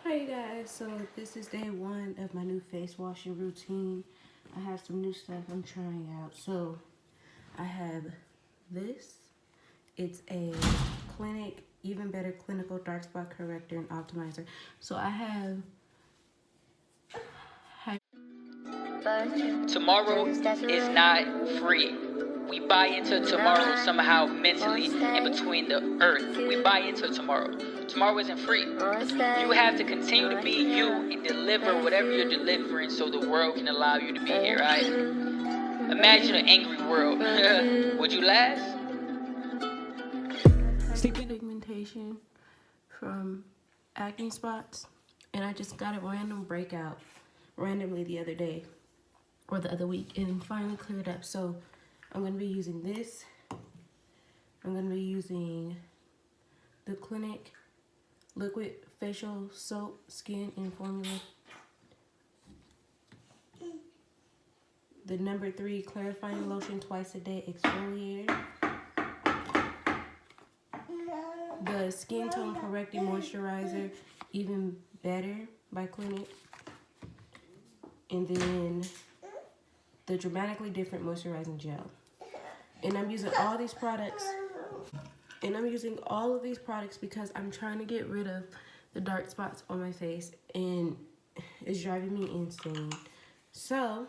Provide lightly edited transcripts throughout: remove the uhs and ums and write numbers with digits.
Hi you guys, so this is day one of my new face washing routine. I have some new stuff I'm trying out. So I have this. It's a Clinique, even better clinical dark spot corrector and optimizer. So I have Tomorrow is not free. We buy into tomorrow somehow mentally in between the earth. We buy into tomorrow. Tomorrow isn't free. You have to continue to be you and deliver whatever you're delivering so the world can allow you to be here, right? Imagine an angry world. Would you last? Hyperpigmentation from acne spots, and I just got a random breakout randomly the other day or the other week and finally cleared up. So I'm going to be using this. I'm going to be using the Clinique liquid facial soap skin and formula, the number 3 clarifying lotion twice a day exfoliator, the skin tone correcting moisturizer even better by Clinique, and then the dramatically different moisturizing gel. And I'm using all these products, and I'm using all of these products because I'm trying to get rid of the dark spots on my face, and it's driving me insane. So,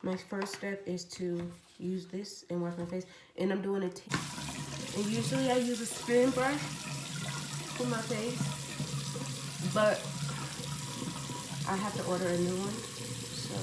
my first step is to use this and wash my face, and I'm doing it. And usually I use a spin brush for my face, but I have to order a new one. So.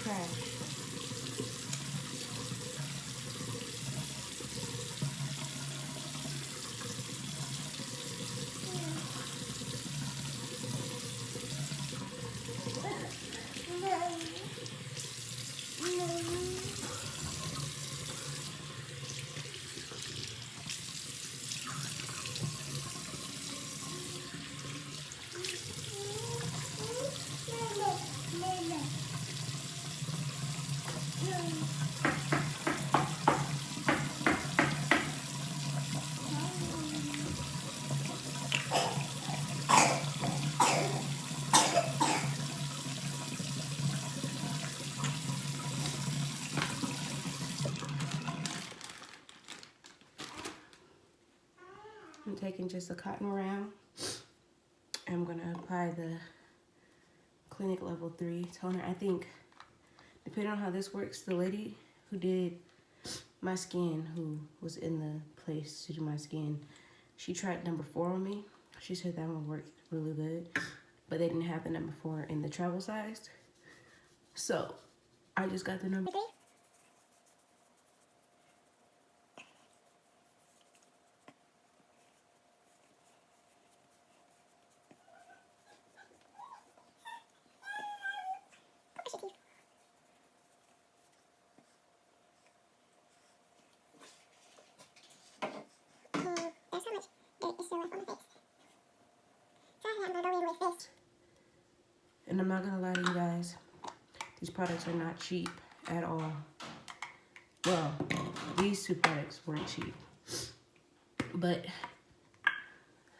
Trash. I'm taking just a cotton round. I'm gonna apply the Clinique level 3 toner. I think, depending on how this works, the lady who did my skin, who was in the place to do my skin, she tried number 4 on me. She said that one worked really good, but they didn't have the number 4 in the travel size. So I just got the number. And I'm not gonna lie to you guys, these products are not cheap at all. Well, these 2 products weren't cheap, but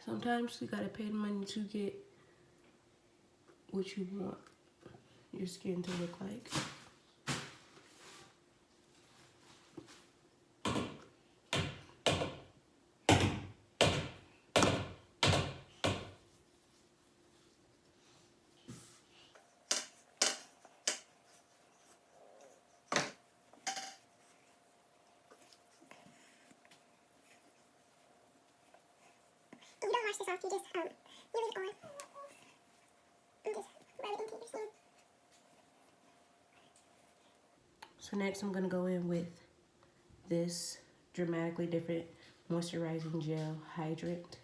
sometimes you gotta pay the money to get what you want your skin to look like. You don't wash this off, you just you leave it on and just rub it into your skin. So next I'm gonna go in with this dramatically different moisturizing gel hydrant.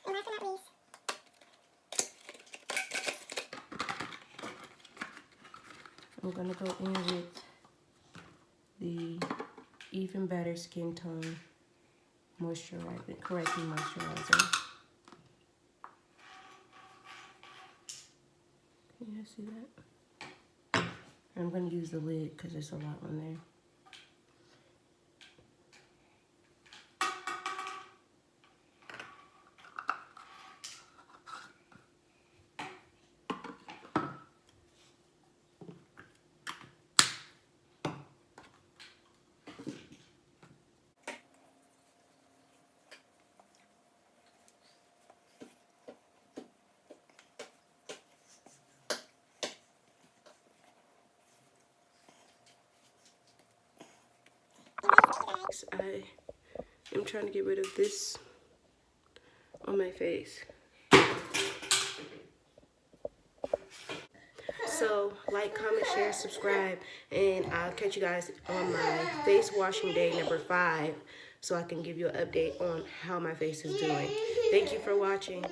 And last but not least, I'm gonna go in with the Even Better Skin Tone Moisturizer, Correcting Moisturizer. Can you guys see that? I'm gonna use the lid because there's a lot on there. I am trying to get rid of this on my face. So, like, comment, share, subscribe, and I'll catch you guys on my face washing day number 5 so I can give you an update on how my face is doing. Thank you for watching.